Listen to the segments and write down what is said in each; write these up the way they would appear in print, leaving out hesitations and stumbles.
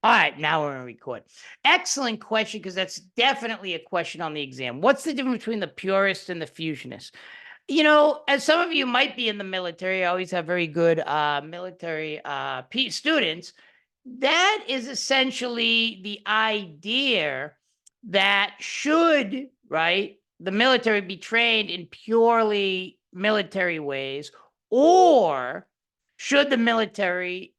All right, now we're going to record. Excellent question, because that's definitely a question on the exam. What's the difference between the purist and the fusionist? You know, as some of you might be in the military, I always have very good military students. That is essentially the idea that should, right, the military be trained in purely military ways, or should the military,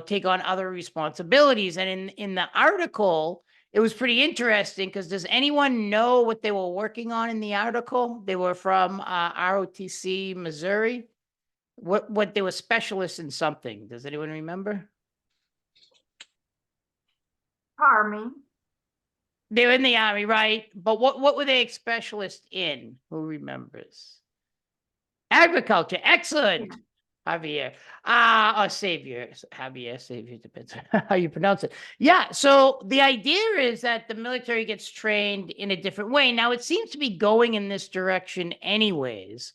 take on other responsibilities? And in the article, it was pretty interesting, because does anyone know what they were working on in the article? They were from ROTC, Missouri. What they were specialists in something. Does anyone remember? Army. They were in the Army, right? But what were they specialists in? Who remembers? Agriculture. Excellent. Yeah. Javier. Or Savior. Javier, Savior, depends on how you pronounce it. Yeah, so the idea is that the military gets trained in a different way. Now, it seems to be going in this direction anyways.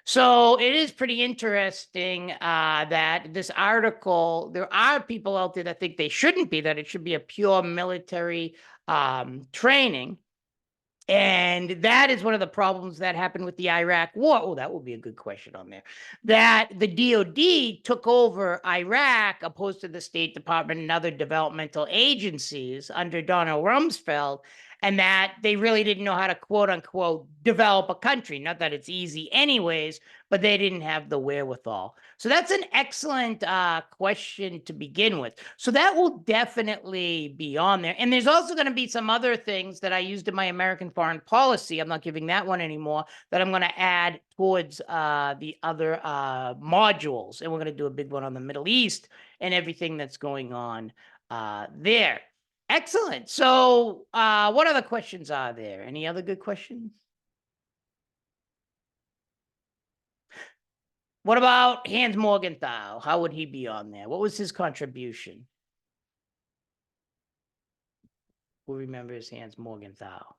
So it is pretty interesting that this article, there are people out there that think they shouldn't be, that it should be a pure military training. And that is one of the problems that happened with the Iraq war. Oh, that would be a good question on there. That the DOD took over Iraq, opposed to the State Department and other developmental agencies under Donald Rumsfeld, and that they really didn't know how to, quote unquote, develop a country. Not that it's easy anyways, but they didn't have the wherewithal. So that's an excellent question to begin with. So that will definitely be on there. And there's also going to be some other things that I used in my American foreign policy. I'm not giving that one anymore, that I'm going to add towards the other modules. And we're going to do a big one on the Middle East and everything that's going on there. Excellent. So what other questions are there? Any other good questions? What about Hans Morgenthau? How would he be on there? What was his contribution? Who remembers Hans Morgenthau?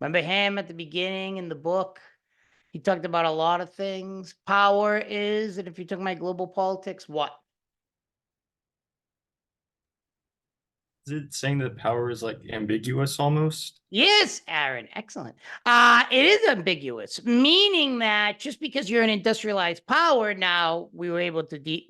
Remember him at the beginning in the book? He talked about a lot of things. Power is, and if you took my global politics, what? Is it saying that power is like ambiguous almost? Yes, Aaron, excellent. It is ambiguous, meaning that just because you're an industrialized power, now we were able to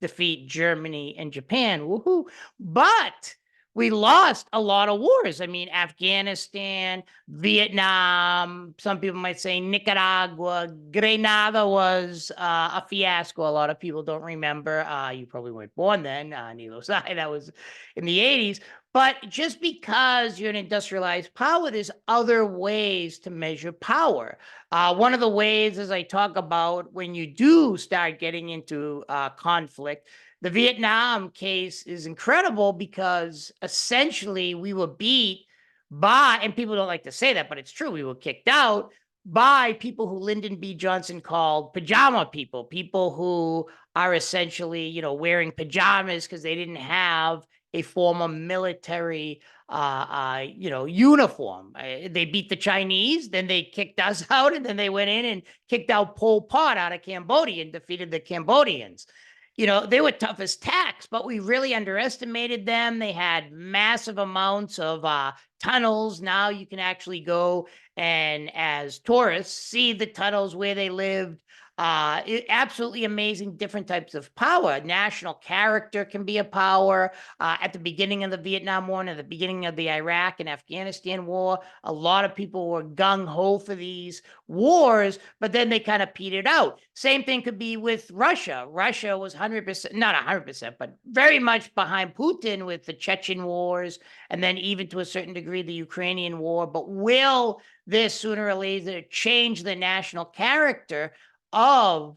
defeat Germany and Japan, woohoo! But we lost a lot of wars. I mean, Afghanistan, Vietnam, some people might say Nicaragua, Grenada was a fiasco. A lot of people don't remember. You probably weren't born then, neither was I. That was in the 80s. But just because you're an industrialized power, there's other ways to measure power. One of the ways, as I talk about, when you do start getting into conflict, the Vietnam case is incredible, because essentially we were beat by, and people don't like to say that, but it's true, we were kicked out by people who Lyndon B. Johnson called pajama people, people who are essentially, wearing pajamas because they didn't have a former military uniform. They beat the Chinese, then they kicked us out, and then they went in and kicked out Pol Pot out of Cambodia and defeated the Cambodians. They were tough as tacks, but we really underestimated them. They had massive amounts of tunnels. Now you can actually go and, as tourists, see the tunnels where they lived. Absolutely amazing, different types of power. National character can be a power. At the beginning of the Vietnam War and at the beginning of the Iraq and Afghanistan War, a lot of people were gung-ho for these wars, but then they kind of petered out. Same thing could be with Russia. Russia was 100%, not 100%, but very much behind Putin with the Chechen wars, and then even to a certain degree, the Ukrainian war. But will this sooner or later change the national character of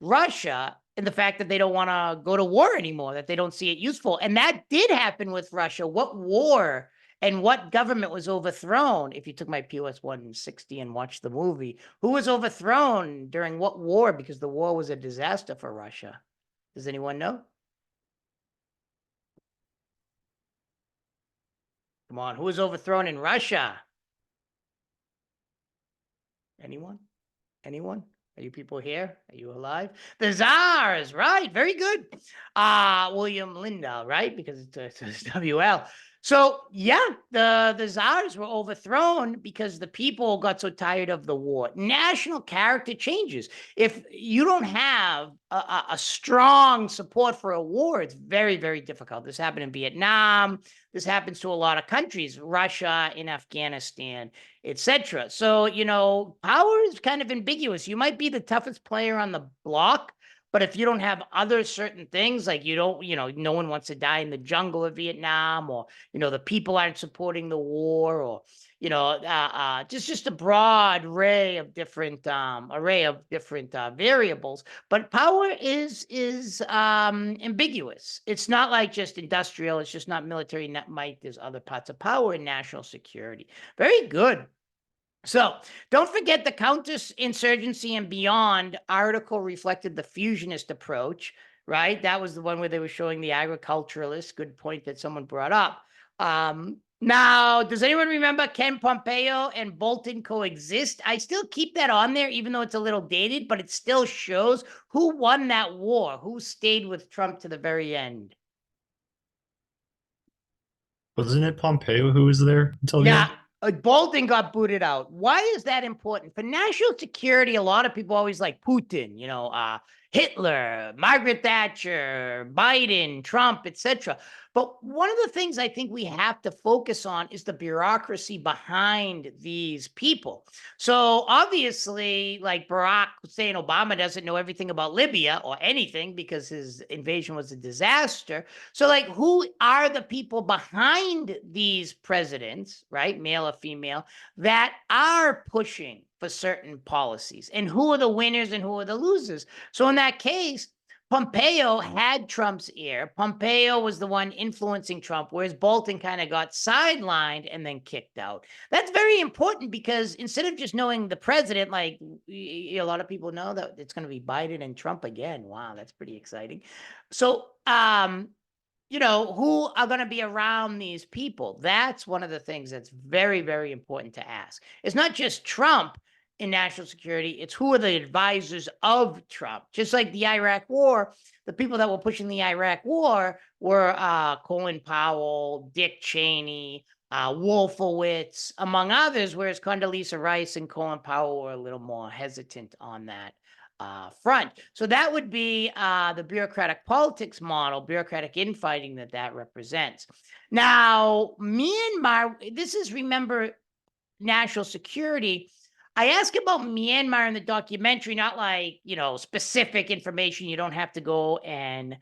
Russia, and the fact that they don't want to go to war anymore, that they don't see it useful? And that did happen with Russia. What war and what government was overthrown? If you took my POS 160 and watched the movie, who was overthrown during what war? Because the war was a disaster for Russia. Does anyone know? Come on, who was overthrown in Russia? Anyone? Are you people here? Are you alive? The Tsars, right? Very good. William Lindau, right? Because it's WL. So yeah, the Tsars were overthrown because the people got so tired of the war. National character changes. If you don't have a strong support for a war, it's very, very difficult. This happened in Vietnam. This happens to a lot of countries, Russia, in Afghanistan, etc. So, power is kind of ambiguous. You might be the toughest player on the block, but if you don't have other certain things, like no one wants to die in the jungle of Vietnam, or, the people aren't supporting the war, or, just a broad array of different variables. But power is ambiguous. It's not like just industrial. It's just not military might. There's other parts of power and national security. Very good. So don't forget the counterinsurgency and beyond article reflected the fusionist approach, right? That was the one where they were showing the agriculturalists. Good point that someone brought up. Now, does anyone remember Ken Pompeo and Bolton coexist? I still keep that on there, even though it's a little dated, but it still shows who won that war, who stayed with Trump to the very end. Wasn't it Pompeo who was there until the Yeah, end? Bolton got booted out. Why is that important? For national security, a lot of people always like Putin, Hitler, Margaret Thatcher, Biden, Trump, etc. But one of the things I think we have to focus on is the bureaucracy behind these people. So obviously, like Barack Hussein Obama doesn't know everything about Libya or anything because his invasion was a disaster. So, like, who are the people behind these presidents, right, male or female, that are pushing for certain policies? And who are the winners and who are the losers? So in that case, Pompeo had Trump's ear. Pompeo was the one influencing Trump, whereas Bolton kind of got sidelined and then kicked out. That's very important because instead of just knowing the president, like a lot of people know that it's going to be Biden and Trump again. Wow, that's pretty exciting. So, who are going to be around these people? That's one of the things that's very, very important to ask. It's not just Trump in national security, it's who are the advisors of Trump. Just like the Iraq War, the people that were pushing the Iraq War were Colin Powell, Dick Cheney, Wolfowitz, among others, whereas Condoleezza Rice and Colin Powell were a little more hesitant on that front. So that would be the bureaucratic politics model, bureaucratic infighting that represents. Now, Myanmar, this is, remember, national security. I ask about Myanmar in the documentary, not like, specific information. You don't have to go and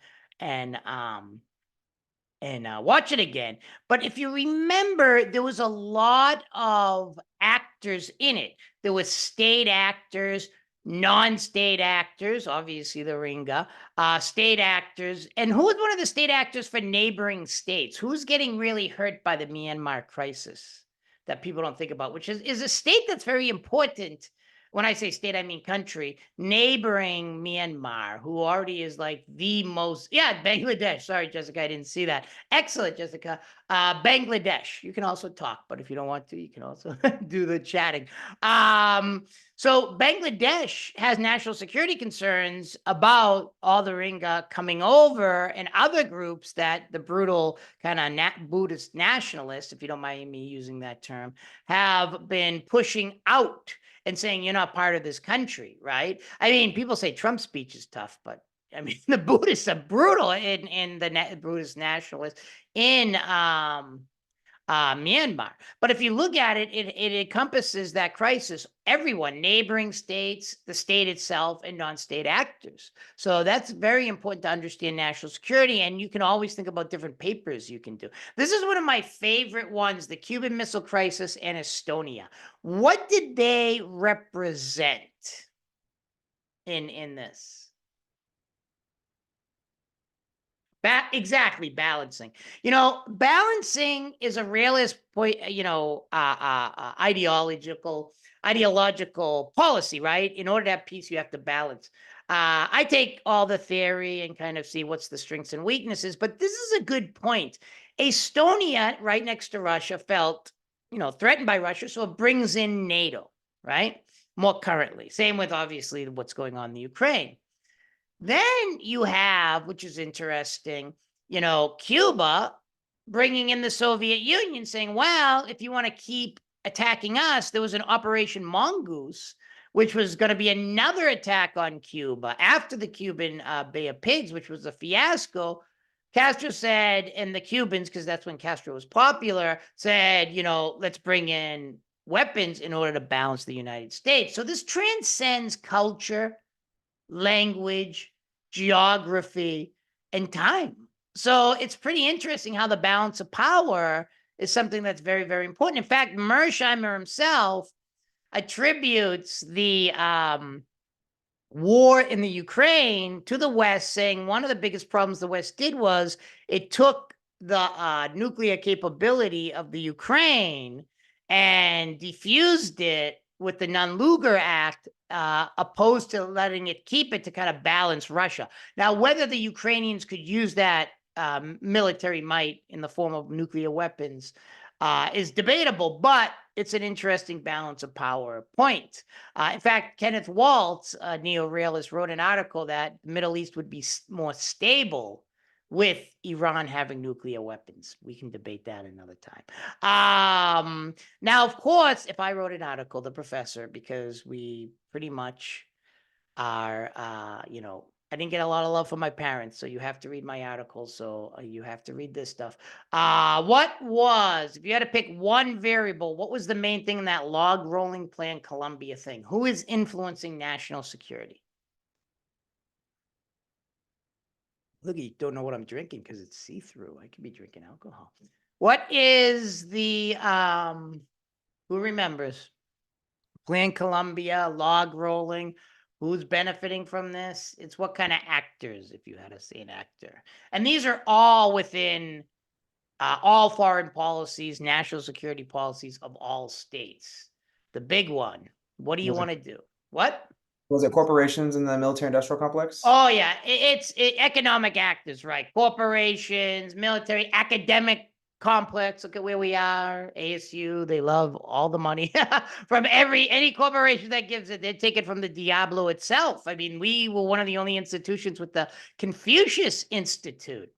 watch it again. But if you remember, there was a lot of actors in it. There was state actors, non-state actors, obviously the Rohingya, state actors. And who was one of the state actors for neighboring states? Who's getting really hurt by the Myanmar crisis that people don't think about, which is a state that's very important. When I say state, I mean country, neighboring Myanmar, who already is like the most, Bangladesh. Sorry, Jessica, I didn't see that. Excellent, Jessica. Bangladesh. You can also talk, but if you don't want to, you can also do the chatting. So Bangladesh has national security concerns about all the Rohingya coming over and other groups that the brutal kind of Buddhist nationalists, if you don't mind me using that term, have been pushing out and saying, you're not part of this country, right? I mean, people say Trump's speech is tough, but I mean, the Buddhists are brutal in the Buddhist nationalists in Myanmar. But if you look at it, it encompasses that crisis, everyone, neighboring states, the state itself, and non-state actors. So that's very important to understand national security. And you can always think about different papers you can do. This is one of my favorite ones, the Cuban Missile Crisis and Estonia. What did they represent in this? Exactly, balancing. Balancing is a realist point, ideological policy, right? In order to have peace, you have to balance. I take all the theory and kind of see what's the strengths and weaknesses, but this is a good point. Estonia, right next to Russia, felt, threatened by Russia, so it brings in NATO, right? more currently. Same with obviously what's going on in the Ukraine. Then you have, which is interesting, Cuba bringing in the Soviet Union saying, well, if you want to keep attacking us, there was an Operation Mongoose, which was going to be another attack on Cuba after the Cuban Bay of Pigs, which was a fiasco. Castro said, and the Cubans, because that's when Castro was popular, said, let's bring in weapons in order to balance the United States. So this transcends culture, language, geography, and time. So it's pretty interesting how the balance of power is something that's very, very important. In fact, Mersheimer himself attributes the war in the Ukraine to the West, saying one of the biggest problems the West did was it took the nuclear capability of the Ukraine and diffused it with the Nunn-Lugar Act, opposed to letting it keep it to kind of balance Russia. Now, whether the Ukrainians could use that military might in the form of nuclear weapons is debatable, but it's an interesting balance of power point. In fact, Kenneth Waltz, a neo-realist, wrote an article that the Middle East would be more stable with Iran having nuclear weapons. We can debate that another time. Now, of course, if I wrote an article, the professor, because we pretty much are, I didn't get a lot of love from my parents, so you have to read my articles. So you have to read this stuff. If you had to pick one variable, what was the main thing in that log rolling plan Colombia thing? Who is influencing national security? Look, you don't know what I'm drinking because it's see-through. I could be drinking alcohol. What is the, who remembers? Plan Colombia, log rolling. Who's benefiting from this? It's what kind of actors, if you had to say an actor. And these are all within all foreign policies, national security policies of all states. The big one. What do you want to do? What? Was it corporations in the military industrial complex? Oh, yeah. It's economic actors, right? Corporations, military, academic complex. Look at where we are. ASU, they love all the money from any corporation that gives it. They take it from the Diablo itself. I mean, we were one of the only institutions with the Confucius Institute.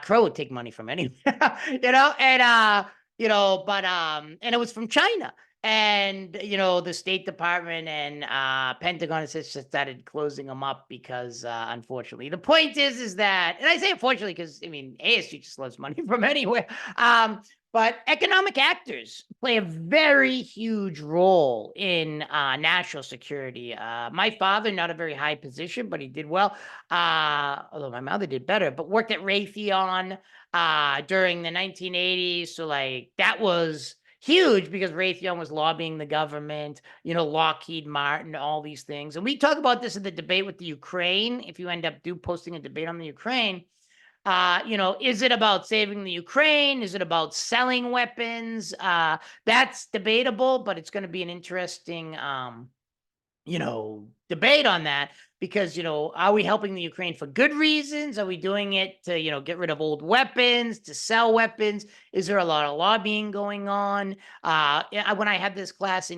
Crow would take money from anywhere, and it was from China. And, the State Department and Pentagon has just started closing them up because, unfortunately, the point is that, and I say unfortunately because, ASU just loves money from anywhere. But economic actors play a very huge role in national security. My father, not a very high position, but he did well. Although my mother did better, but worked at Raytheon during the 1980s. So, that was huge because Raytheon was lobbying the government, Lockheed Martin, all these things. And we talk about this in the debate with the Ukraine. If you end up posting a debate on the Ukraine, is it about saving the Ukraine? Is it about selling weapons? That's debatable, but it's going to be an interesting, debate on that because, are we helping the Ukraine for good reasons? Are we doing it to, get rid of old weapons, to sell weapons? Is there a lot of lobbying going on? When I had this class,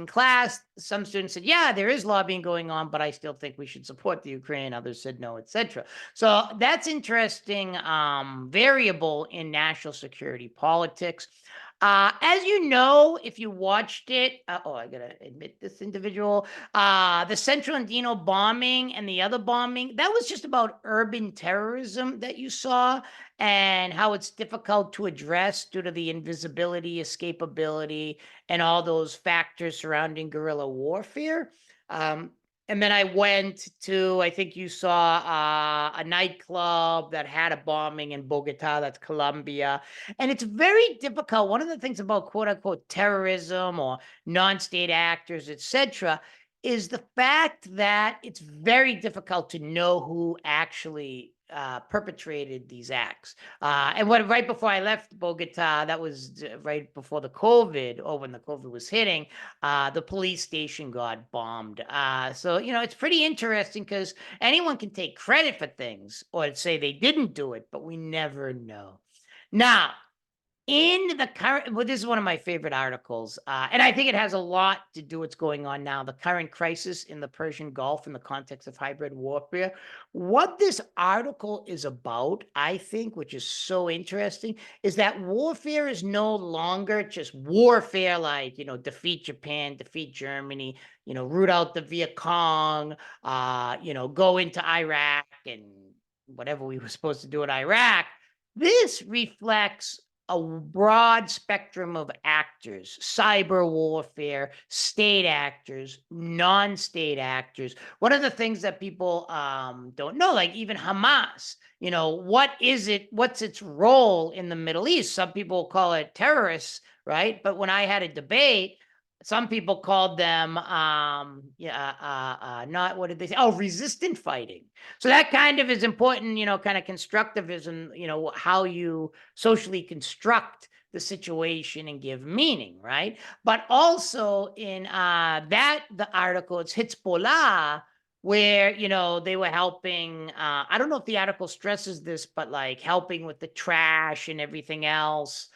some students said, yeah, there is lobbying going on, but I still think we should support the Ukraine. Others said no, etc. So that's interesting variable in national security politics. As you know, if you watched it, I gotta admit this individual, the Central Andino bombing and the other bombing, that was just about urban terrorism that you saw and how it's difficult to address due to the invisibility, escapability, and all those factors surrounding guerrilla warfare. And then I went to, I think you saw a nightclub that had a bombing in Bogota, that's Colombia. And it's very difficult. One of the things about quote unquote terrorism or non-state actors, etc., is the fact that it's very difficult to know who actually perpetrated these acts. And right before I left Bogota, that was right before the COVID, or when the COVID was hitting, the police station got bombed. So, it's pretty interesting because anyone can take credit for things or say they didn't do it, but we never know. Now, in the current, well, this is one of my favorite articles, and I think it has a lot to do what's going on now, the current crisis in the Persian Gulf in the context of hybrid warfare. What this article is about, I think, which is so interesting, is that warfare is no longer just warfare like, defeat Japan, defeat Germany, root out the Viet Cong, go into Iraq and whatever we were supposed to do in Iraq. This reflects a broad spectrum of actors, cyber warfare, state actors, non-state actors. One of the things that people don't know, like even Hamas, what is it? What's its role in the Middle East? Some people call it terrorists, right? But when I had a debate, some people called them not, what did they say? Oh, resistant fighting. So that kind of is important, kind of constructivism, how you socially construct the situation and give meaning, right? But also in the article, it's Hezbollah, where they were helping. I don't know if the article stresses this, but like helping with the trash and everything else.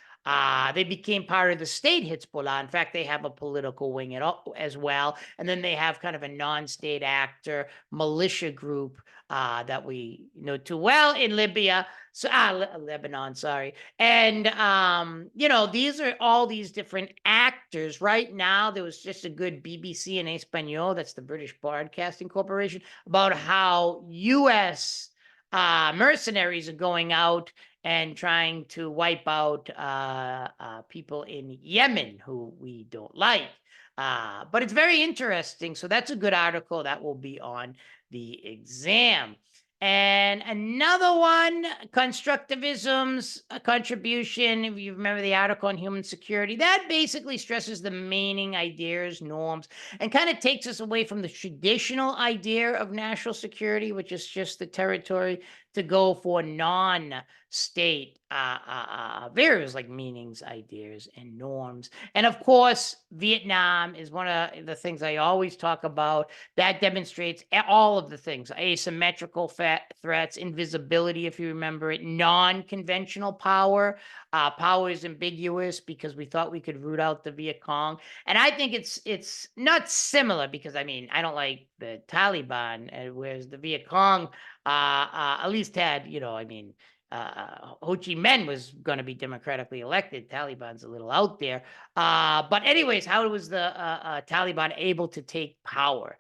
They became part of the state Hezbollah. In fact, they have a political wing as well. And then they have kind of a non-state actor militia group that we know too well in Libya. So Lebanon, sorry. And these are all these different actors. Right now, there was just a good BBC in Espanol, that's the British Broadcasting Corporation, about how US mercenaries are going out and trying to wipe out people in Yemen who we don't like. But it's very interesting. So that's a good article that will be on the exam. And another one, constructivism's contribution. If you remember the article on human security, that basically stresses the meaning, ideas, norms, and kind of takes us away from the traditional idea of national security, which is just the territory, to go for non-state variables like meanings, ideas, and norms. And of course, Vietnam is one of the things I always talk about. That demonstrates all of the things: asymmetrical threats, invisibility, if you remember it, non-conventional power. Power is ambiguous because we thought we could root out the Viet Cong. And I think it's not similar because, I don't like the Taliban, whereas the Viet Cong at least had, Ho Chi Minh was going to be democratically elected. Taliban's a little out there. But anyways, how was the Taliban able to take power?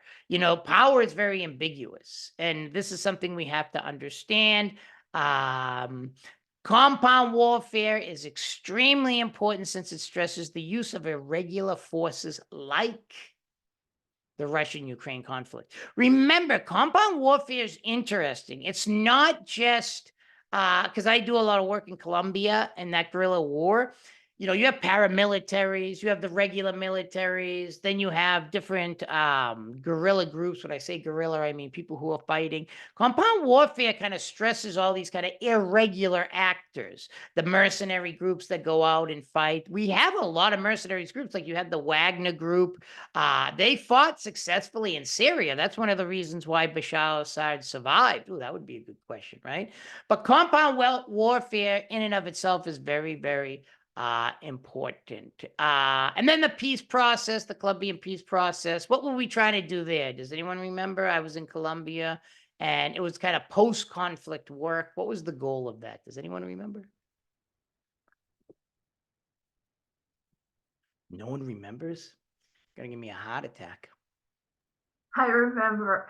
Power is very ambiguous. And this is something we have to understand. Compound warfare is extremely important since it stresses the use of irregular forces like the Russian-Ukraine conflict. Remember, compound warfare is interesting. It's not just because I do a lot of work in Colombia and that guerrilla war. You have paramilitaries, you have the regular militaries, then you have different guerrilla groups. When I say guerrilla, I mean people who are fighting. Compound warfare kind of stresses all these kind of irregular actors, the mercenary groups that go out and fight. We have a lot of mercenaries groups, like you had the Wagner group. They fought successfully in Syria. That's one of the reasons why Bashar al-Assad survived. Ooh, that would be a good question, right? But compound warfare in and of itself is very, very important. And then the peace process, the Colombian peace process. What were we trying to do there? Does anyone remember? I was in Colombia and it was kind of post-conflict work. What was the goal of that? Does anyone remember? No one remembers? Gonna give me a heart attack. I remember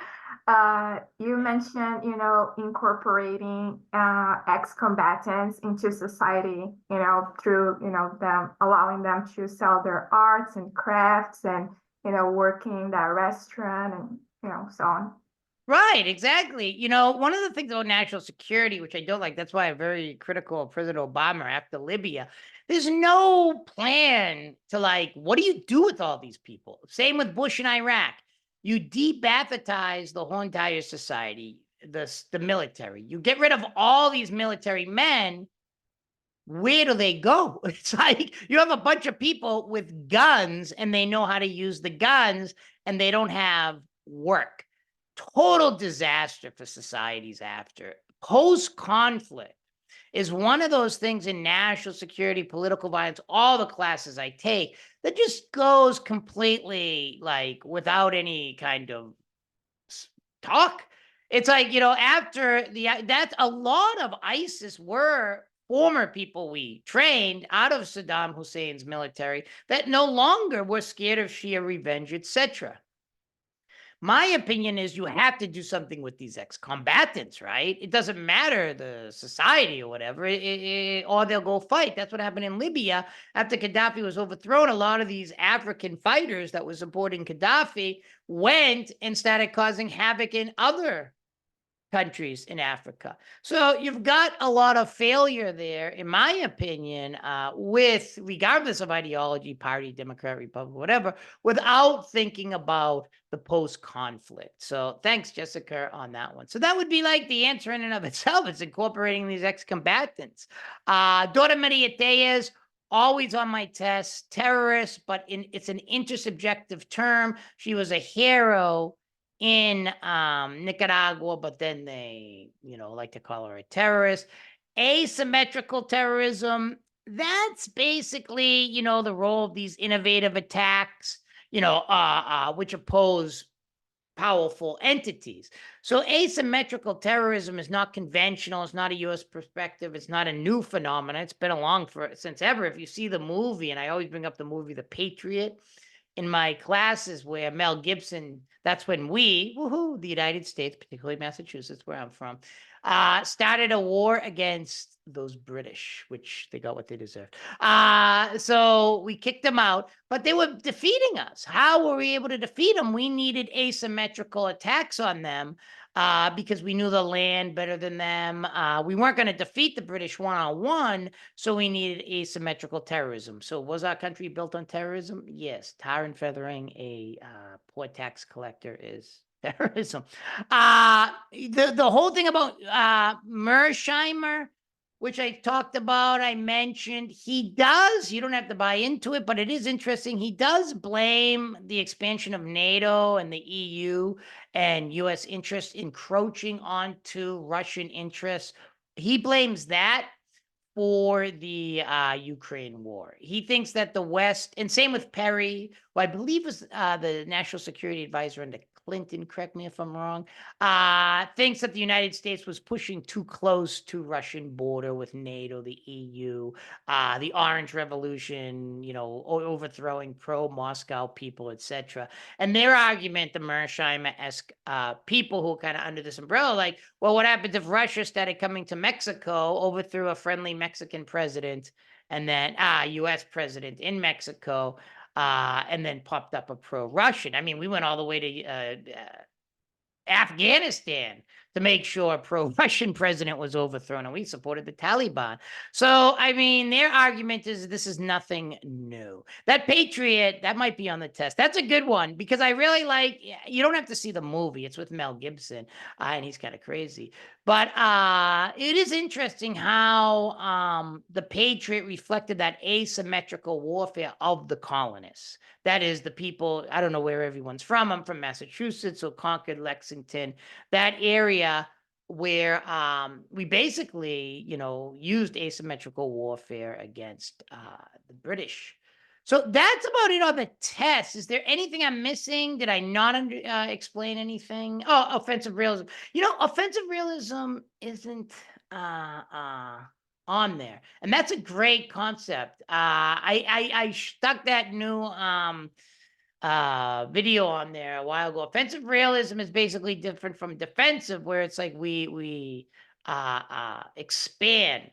you mentioned, incorporating ex-combatants into society, through, them allowing them to sell their arts and crafts and, working that restaurant and, so on. Right, exactly. One of the things about national security, which I don't like, that's why I'm very critical of President Obama after Libya. There's no plan to what do you do with all these people? Same with Bush in Iraq. You debaptize the whole entire society, the military. You get rid of all these military men. Where do they go? It's like you have a bunch of people with guns and they know how to use the guns and they don't have work. Total disaster for societies after. Post-conflict, is one of those things in national security, political violence, all the classes I take that just goes completely like without any kind of talk. It's like, after that's a lot of ISIS were former people we trained out of Saddam Hussein's military that no longer were scared of Shia revenge, etc. My opinion is you have to do something with these ex-combatants, right? It doesn't matter the society or whatever, or they'll go fight. That's what happened in Libya after Gaddafi was overthrown. A lot of these African fighters that were supporting Gaddafi went and started causing havoc in other countries in Africa. So you've got a lot of failure there, in my opinion, with regardless of ideology, party, Democrat, Republican, whatever, without thinking about the post-conflict. So thanks, Jessica, on that one. So that would be like the answer in and of itself. It's incorporating these ex-combatants. Dora Maria Tejas, always on my test, terrorist, but it's an intersubjective term. She was a hero in Nicaragua, but then they, like to call her a terrorist. Asymmetrical terrorism, that's basically, the role of these innovative attacks, which oppose powerful entities. So asymmetrical terrorism is not conventional. It's not a U.S. perspective. It's not a new phenomenon. It's been along since ever. If you see the movie, and I always bring up the movie The Patriot, in my classes where Mel Gibson, that's when the United States, particularly Massachusetts, where I'm from, started a war against those British, which they got what they deserved. So we kicked them out, but they were defeating us. How were we able to defeat them? We needed asymmetrical attacks on them because we knew the land better than them. We weren't going to defeat the British one-on-one, so we needed asymmetrical terrorism. So was our country built on terrorism? Yes. Tar and feathering a poor tax collector is terrorism. The whole thing about Mersheimer, which I talked about, I mentioned, he does, you don't have to buy into it, but it is interesting. He does blame the expansion of NATO and the EU and US interests encroaching onto Russian interests. He blames that for the Ukraine war. He thinks that the West, and same with Perry, who I believe was the national security advisor under Clinton, correct me if I'm wrong, thinks that the United States was pushing too close to Russian border with NATO, the EU, the Orange Revolution, overthrowing pro-Moscow people, etc. And their argument, the Mersheimer-esque people who are kind of under this umbrella, like, well, what happens if Russia started coming to Mexico, overthrew a friendly Mexican president, and then U.S. president in Mexico, and then popped up a pro-Russian? I mean, we went all the way to Afghanistan to make sure a pro-Russian president was overthrown, and we supported the Taliban. So, I mean, their argument is this is nothing new. That Patriot, that might be on the test. That's a good one because I really like, you don't have to see the movie. It's with Mel Gibson, and he's kind of crazy. But it is interesting how the Patriot reflected that asymmetrical warfare of the colonists. That is the people, I don't know where everyone's from. I'm from Massachusetts, so Concord, Lexington, that area where we basically, used asymmetrical warfare against the British. So that's about it on the test. Is there anything I'm missing? Did I not explain anything? Oh, offensive realism. Offensive realism isn't on there, and that's a great concept. I stuck that new video on there a while ago. Offensive realism is basically different from defensive, where it's like we expand.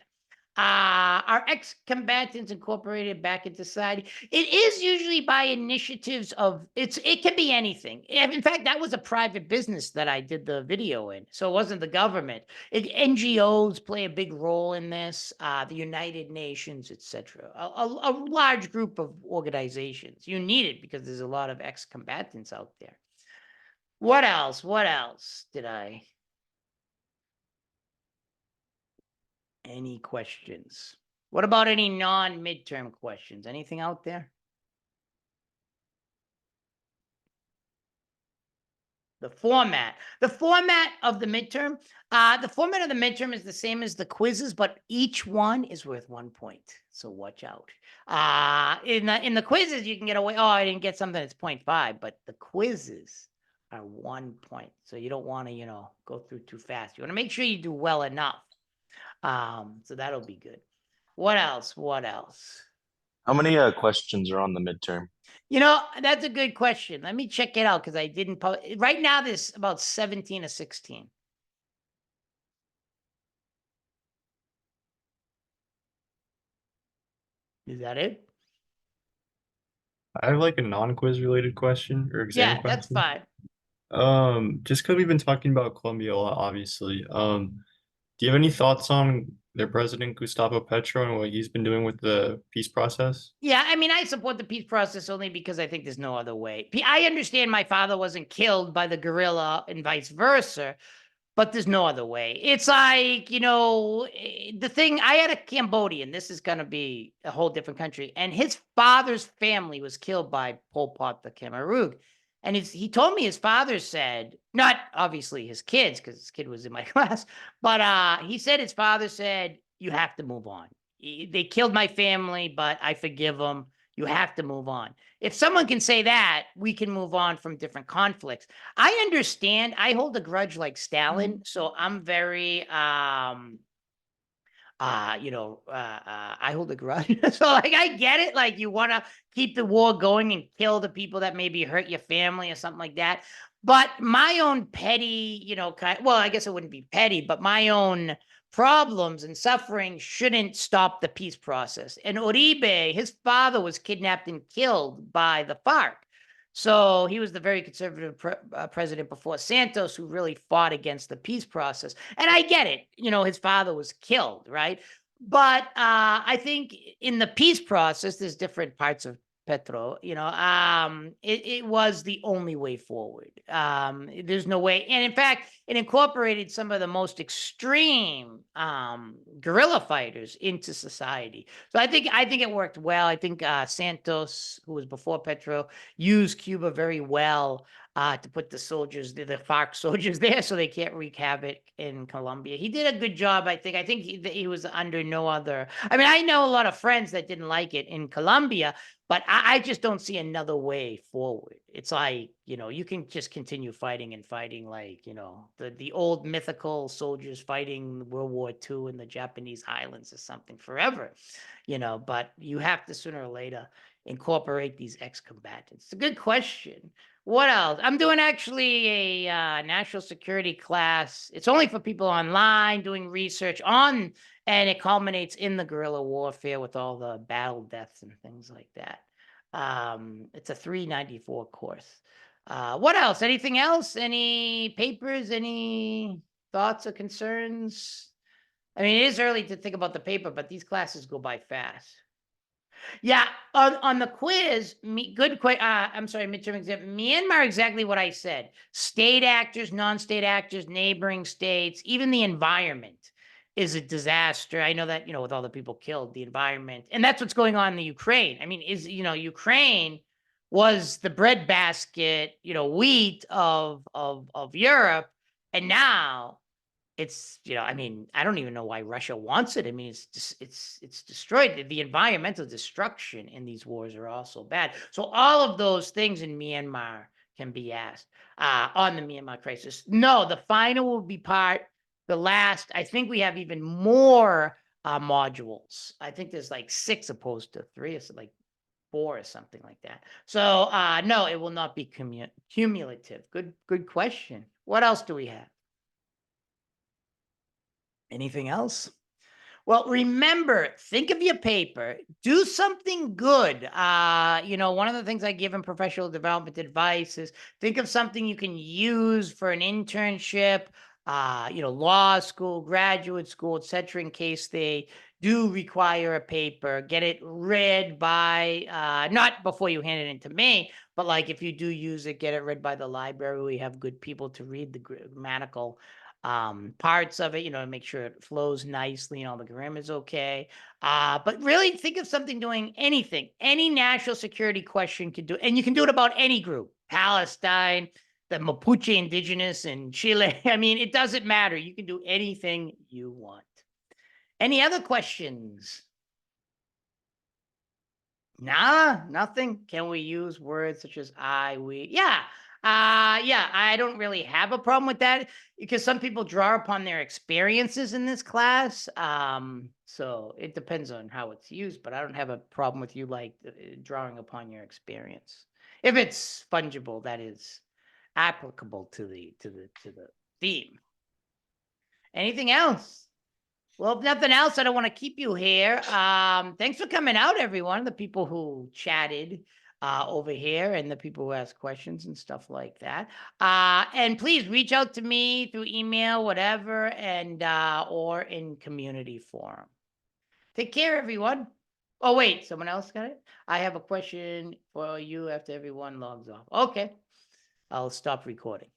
Are ex-combatants incorporated back into society? It is usually by initiatives of it can be anything. In fact, that was a private business that I did the video in, so it wasn't the government. NGOs play a big role in this, the United Nations, etc. A large group of organizations. You need it because there's a lot of ex-combatants out there. What else? What else did I? Any questions? What about any non-midterm questions? Anything out there? The format of the midterm. The format of the midterm is the same as the quizzes, but each one is worth 1 point. So watch out. In the quizzes, you can get away. Oh, I didn't get something that's 0.5, but the quizzes are 1 point. So you don't want to, go through too fast. You want to make sure you do well enough. So that'll be good. What else? What else? How many questions are on the midterm? That's a good question. Let me check it out because I didn't right now there's about 17 or 16. Is that it? I have like a non-quiz related question or exam Yeah, that's question. fine. Just because we've been talking about Colombia a lot, obviously. Do you have any thoughts on their president, Gustavo Petro, and what he's been doing with the peace process? Yeah, I mean, I support the peace process only because I think there's no other way. I understand my father wasn't killed by the guerrilla and vice versa, but there's no other way. It's like, the thing, I had a Cambodian, this is going to be a whole different country, and his father's family was killed by Pol Pot the Khmer. And he told me his father said, not obviously his kids, because his kid was in my class, but he said his father said, you have to move on. They killed my family, but I forgive them. You have to move on. If someone can say that, we can move on from different conflicts. I understand. I hold a grudge like Stalin, so I'm very I hold a grudge. So like I get it. Like you want to keep the war going and kill the people that maybe hurt your family or something like that. But my own petty, well, I guess it wouldn't be petty, but my own problems and suffering shouldn't stop the peace process. And Uribe, his father was kidnapped and killed by the FARC. So he was the very conservative president before Santos, who really fought against the peace process. And I get it. His father was killed, right? But I think in the peace process, there's different parts of Petro. It was the only way forward. There's no way. And in fact, it incorporated some of the most extreme guerrilla fighters into society. So I think it worked well. I think Santos, who was before Petro, used Cuba very well to put the soldiers, the FARC soldiers there so they can't wreak havoc in Colombia. He did a good job, I think. I think he was under no other. I mean, I know a lot of friends that didn't like it in Colombia, but I just don't see another way forward. It's like, you can just continue fighting and fighting like, the old mythical soldiers fighting World War II in the Japanese highlands or something forever, but you have to sooner or later incorporate these ex-combatants. It's a good question. What else? I'm doing actually a national security class. It's only for people online doing research on, and it culminates in the guerrilla warfare with all the battle deaths and things like that. It's a 394 course. What else? Anything else? Any papers? Any thoughts or concerns? I mean, it is early to think about the paper, but these classes go by fast. Yeah, on the quiz, I'm sorry, midterm exam. Myanmar, exactly what I said. State actors, non-state actors, neighboring states, even the environment is a disaster. I know that, with all the people killed, the environment, and that's what's going on in the Ukraine. I mean, Ukraine was the breadbasket, wheat of Europe, and now it's, I mean, I don't even know why Russia wants it. I mean, it's destroyed. The environmental destruction in these wars are also bad. So all of those things in Myanmar can be asked on the Myanmar crisis. No, the final will be the last. I think we have even more modules. I think there's like 6 opposed to 3, or like 4 or something like that. So no, it will not be cumulative. Good question. What else do we have? Anything else? Well, remember, think of your paper, do something good. One of the things I give in professional development advice is think of something you can use for an internship, law school, graduate school, etc., in case they do require a paper. Get it read by, not before you hand it in to me, but like if you do use it, get it read by the library. We have good people to read the grammatical parts of it, make sure it flows nicely and all the grammar is okay. But really think of something doing anything, any national security question can do, and you can do it about any group, Palestine, the Mapuche indigenous in Chile. I mean, it doesn't matter. You can do anything you want. Any other questions? Nah, nothing. Can we use words such as I, we? Yeah. Yeah, I don't really have a problem with that because some people draw upon their experiences in this class. So it depends on how it's used, but I don't have a problem with you like drawing upon your experience. If it's fungible, that is applicable to the theme. Anything else? Well, if nothing else, I don't want to keep you here. Thanks for coming out, everyone. The people who chatted over here and the people who asked questions and stuff like that. And please reach out to me through email, whatever, and or in community forum. Take care, everyone. Oh, wait, someone else got it? I have a question for you after everyone logs off. Okay, I'll stop recording.